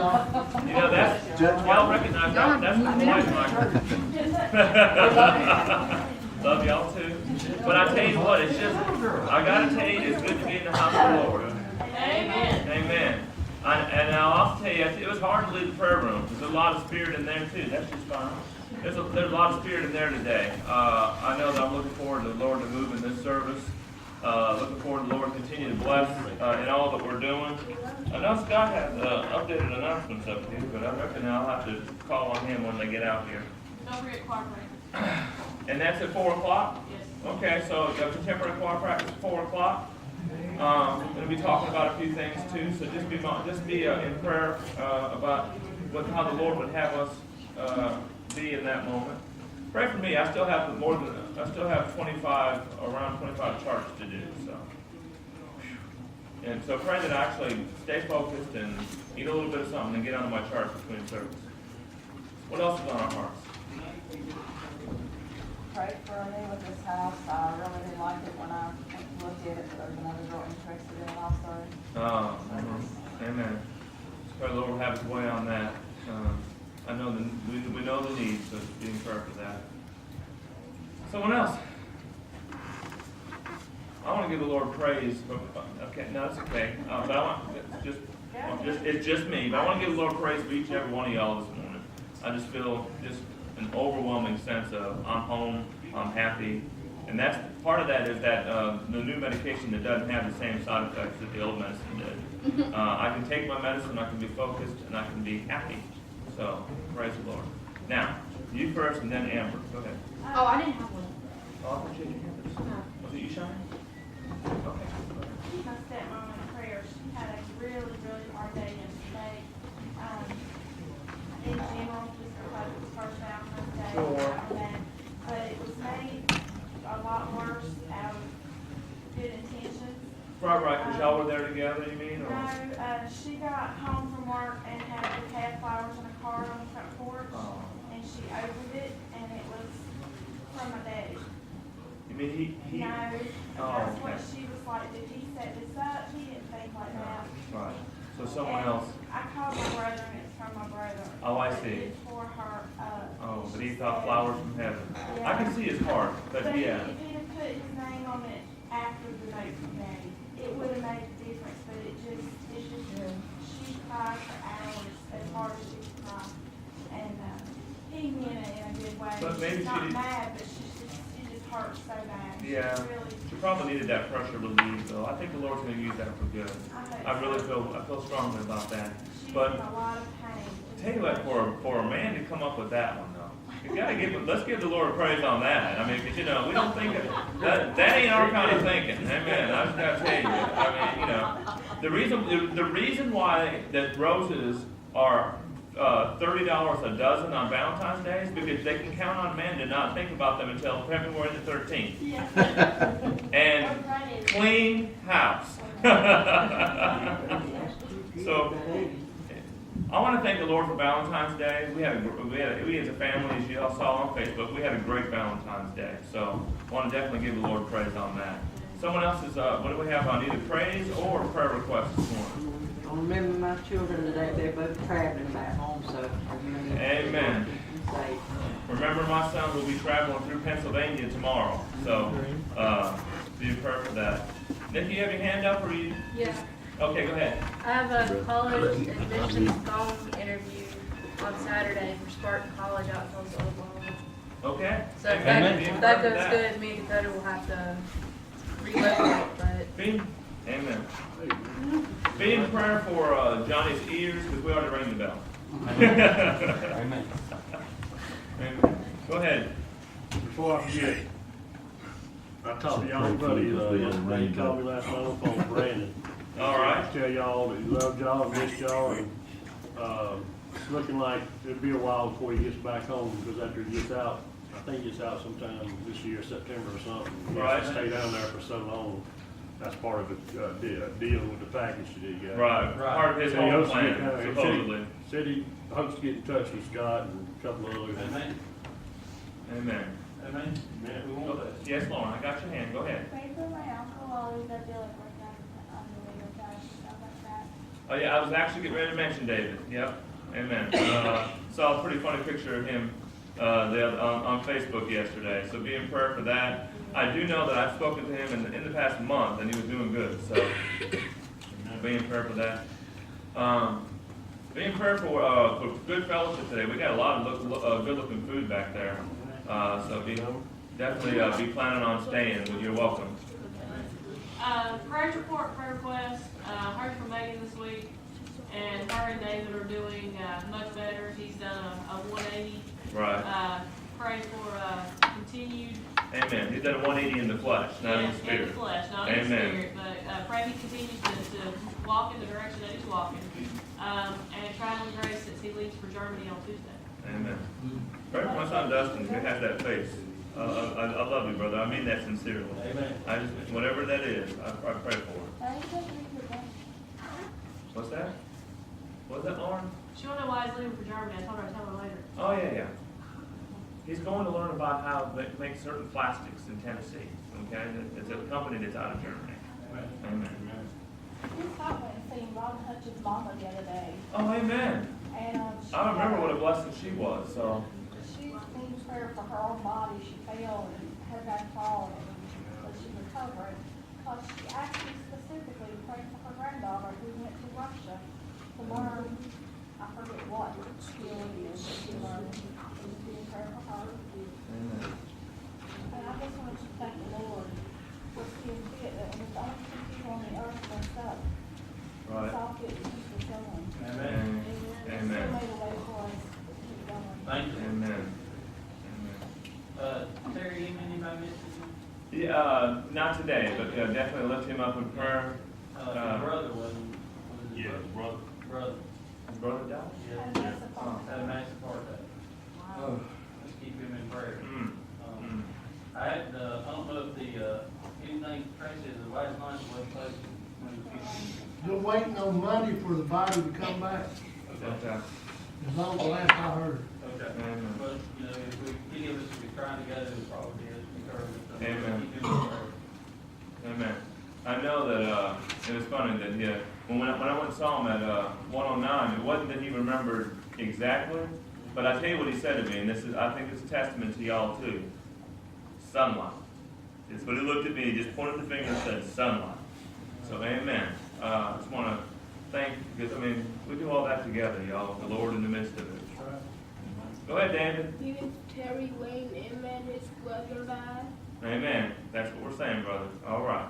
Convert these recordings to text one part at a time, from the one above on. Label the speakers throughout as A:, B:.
A: You know, y'all recognize that's my wife. Love y'all too. But I tell you what, it's just, I gotta tell you, it's good to be in the house of the Lord.
B: Amen.
A: Amen. And I'll also tell you, it was hard to leave the prayer room. There's a lot of spirit in there too. That's just fine. There's a lot of spirit in there today. I know that I'm looking forward to the Lord to move in this service. Looking forward to the Lord to continue to bless in all that we're doing. I know Scott has updated announcements up here, but I reckon I'll have to call on him when they get out here.
B: Don't forget choir practice.
A: And that's at 4 o'clock?
B: Yes.
A: Okay, so contemporary choir practice at 4 o'clock. We'll be talking about a few things too, so just be in prayer about how the Lord would have us be in that moment. Pray for me. I still have around 25 charts to do. So, and so pray that I actually stay focused and eat a little bit of something and get onto my charts between service. What else is on our hearts?
C: Pray for me with this house. I really didn't like it when I looked at it, but there's another girl interested in it also.
A: Amen. Pray the Lord will have His way on that. I know we know the need, so be in prayer for that. Someone else? I want to give the Lord praise. Okay, no, it's okay. But I want it's just me. But I want to give the Lord praise for each and every one of y'all this morning. I just feel an overwhelming sense of I'm home, I'm happy, and that's part of that is that the new medication that doesn't have the same side effects that the old medicine did. I can take my medicine, I can be focused, and I can be happy. So praise the Lord. Now, you first, and then Amber. Go ahead.
B: Oh, I didn't have one.
A: Oh, I thought you had your hand up. Was it you, Shine? Okay.
D: My stepmom in prayer, she had a really, really hard day yesterday. In general, just because it was first Valentine's Day, but it was made a lot worse out of good intentions.
A: Right, because y'all were there together, you mean? Or?
D: No, she got home from work and had a bouquet of flowers in a card on the front porch, and she opened it, and it was from my daddy.
A: You mean he?
D: No, that's
A: okay.
D: what she was like. Did he set this up? He didn't think like that.
A: Right. So someone else.
D: I called my brother, and it's from my brother.
A: Oh, I see.
D: It's for her.
A: Oh, but he thought flowers from heaven.
D: Yeah.
A: I can see his heart, but yeah.
D: If he'd have put his name on it after the note from Daddy, it would have made a difference. But she cried for hours as hard as she could cry, and he meant it in a good way.
A: But maybe
D: She's not
A: she didn't-
D: mad, but she just hurt so bad.
A: Yeah. She probably needed that pressure relief, though. I think the Lord's going to use that for good. I feel strongly about that.
D: She's
A: But
D: in a lot of pain.
A: tell you what, for a man to come up with that one, though, let's give the Lord praise on that. I mean, because we don't think that ain't our kind of thinking. Amen. I just got to tell you. I mean, the reason why that roses are $30 a dozen on Valentine's Day is because they can count on men to not think about them until February the 13th.
D: Yeah.
A: And clean house. So I want to thank the Lord for Valentine's Day. We as a family, as you all saw on Facebook, we had a great Valentine's Day. So I want to definitely give the Lord praise on that. Someone else is, what do we have on either praise or prayer requests this morning?
E: I remember my children today, they're both traveling back home, so remember.
A: Amen.
E: Safe.
A: Remember, my son will be traveling through Pennsylvania tomorrow. So be in prayer for that. Nick, you have your hand up, or you?
F: Yeah.
A: Okay, go ahead.
F: I have a college admissions phone interview on Saturday for Spartan College out in Tulsa, Oklahoma.
A: Okay.
F: So if that goes good, me and Dakota will have to relocate, but...
A: Amen. Be in prayer for Johnny's ears, because we already rang the bell.
G: Amen.
A: Amen. Go ahead.
H: Before I forget, I talked to y'all buddy yesterday. He called me last night on the phone, Brandon.
A: All right.
H: I tell y'all that he loved y'all and missed y'all, and it's looking like it'll be a while before he gets back home, because after he gets out, I think he gets out sometime this year, September or something. He has to stay down there for so long. That's part of it, dealing with the package that he got.
A: Right. Part of his whole plan, supposedly.
H: Said he hopes to get in touch with Scott and a couple of others.
G: Amen.
A: Amen.
G: Amen. We want that.
A: Yes, Lauren, I got your hand. Go ahead.
D: Pray for my uncle while he's at the like workout on the legal cash and stuff like that.
A: Oh, yeah, I was actually getting ready to mention David. Yep. Amen. Saw a pretty funny picture of him on Facebook yesterday. So be in prayer for that. I do know that I've spoken to him in the past month, and he was doing good. So be in prayer for that. Be in prayer for good fellowship today. We got a lot of good-looking food back there. So definitely be planning on staying. You're welcome.
B: Prayer report, prayer request. Heard from Megan this week, and her and David are doing much better. He's done a 180.
A: Right.
B: Pray for continued.
A: Amen. He's done a 180 in the flesh, not in the spirit.
B: In the flesh, not in the
A: Amen.
B: spirit. But pray he continues to walk in the direction that he's walking. And traveling grace since he leaves for Germany on Tuesday.
A: Amen. Pray for my son Dustin, who has that face. I love you, brother. I mean that sincerely.
G: Amen.
A: I just, whatever that is, I pray for it.
C: Now, you just read your book.
A: What's that? What's that, Lauren?
B: She don't know why he's leaving for Germany. I told her I'd tell her later.
A: Oh, yeah. He's going to learn about how to make certain plastics in Tennessee. Okay? It's a company that's out of Germany. Amen.
C: We stopped and seen Ron Hutch's mama the other day,
A: Oh, amen.
C: and,
A: I remember what a blessing she was, so.
C: she needs prayer for her own body. She fell and had that fall, but she's recovering. Because she asked me specifically to pray for her granddaughter who went to Russia to learn, I forget what skill it is that she learned. Just be in prayer for her.
A: Amen.
C: And I just want to thank the Lord for seeing fit that when the only two people on the earth messed up,
A: Right.
C: it's all fit to keep us going.
G: Amen.
C: And
A: Amen.
C: still made a way for us to keep going.
G: Thank you.
A: Amen.
G: Terry, anybody missing?
A: Yeah, not today, but definitely lift him up in prayer.
G: His brother wasn't.
H: Yeah, brother.
G: Brother.
A: His brother died?
C: And
G: Yeah.
C: that's a part
G: Had a massive heart attack.
A: Oh.
G: Let's keep him in prayer.
A: Mm.
G: I had, I don't know if anything Tracy said, the last night was posted when the funeral.
I: You're waiting on Monday for the body to come back.
A: Okay.
I: As long as the last I heard.
G: Okay.
A: Amen.
G: But, you know, if any of us would be trying to go, it would probably be us encouragement. So
A: Amen.
G: keep him in prayer.
A: Amen. I know that it was funny that when I went and saw him at 109, it wasn't that he remembered exactly, but I tell you what he said to me, and I think it's a testament to y'all too. Sonlight. It's what he looked at me, he just pointed the finger and said, Sonlight. So amen. I just want to thank you, because we do all that together, y'all, the Lord in the midst of it. Go ahead, David.
J: Even Terry Wayne and his brother died.
A: Amen. That's what we're saying, brother. All right.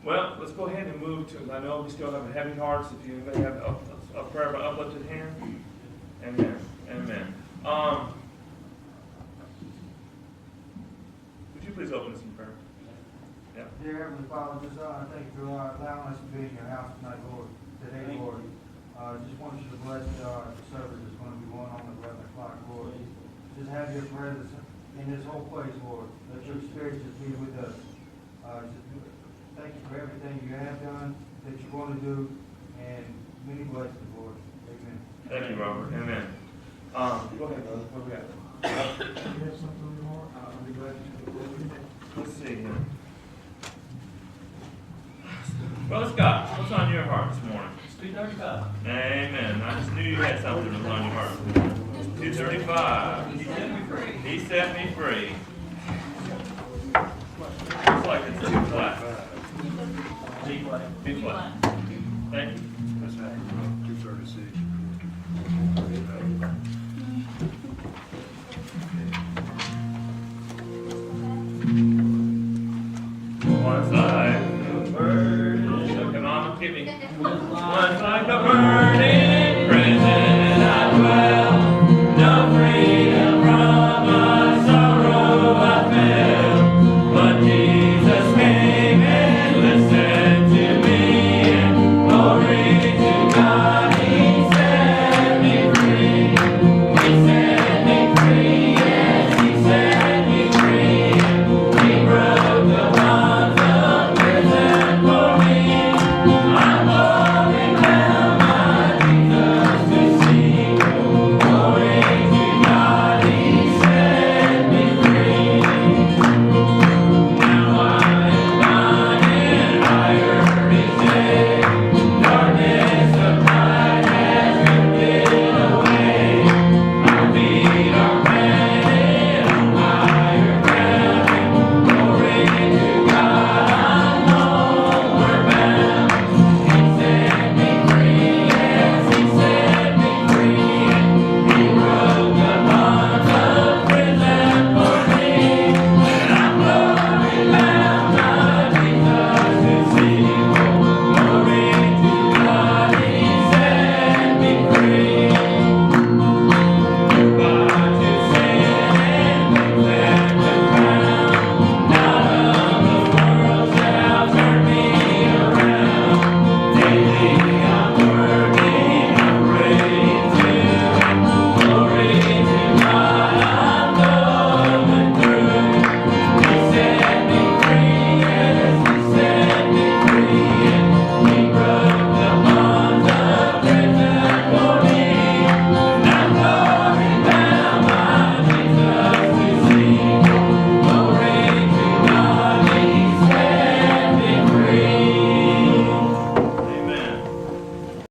A: Well, let's go ahead and move to, I know we still have heavy hearts. If you have a prayer by uplifted hand. Amen. Amen. Would you please open us in prayer? Yeah.
K: Dear Heavenly Father, just thank you for allowing us to be in your house tonight, Lord. Today, Lord. Just want you to bless the service that's going to be going on at 11 o'clock, Lord. Just have your presence in this whole place, Lord. Let your spirit just be with us. Thank you for everything you have done, that you're going to do, and many blessings, Lord. Amen.
A: Thank you, Robert. Amen. Go ahead, brother. What do we got?
K: You have something on your heart? I'll be glad to.
A: Let's see here. Brother Scott, what's on your heart this morning?
G: 2:35.
A: Amen. I just knew you had something that was on your heart. 2:35.
G: He set me free.
A: He set me free. Looks like it's too flat.
G: G-Play.
A: Too flat. Thank you.
H: That's 236.